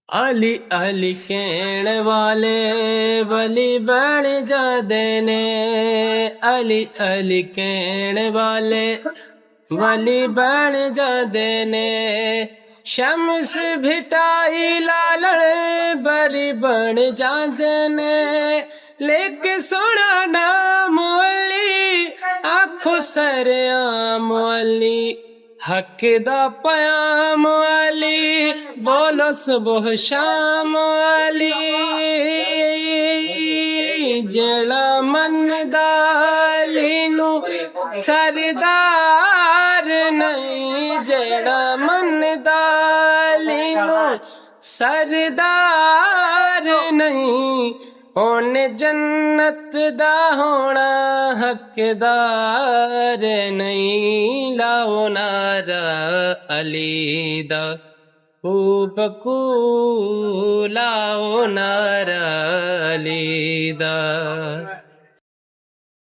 अली अली कहण वाले वली बन जाते ने। अली अली कहण वाले वली बन जाते ने। शम्स भिटाई लालण बरी बन जाते ने। लेके सोना नाम अली आखो सरेआम अली। हक दा पयाम अली बोलो सुबह शाम अली। जेड़ा मनदा अली नू सरदार नहीं। जेड़ा मनदा अली नू सरदार नहीं। ओने जन्नत दा होना हकदार नहीं। लाओ नारा अली दा बकू लाओ नारा अली दा।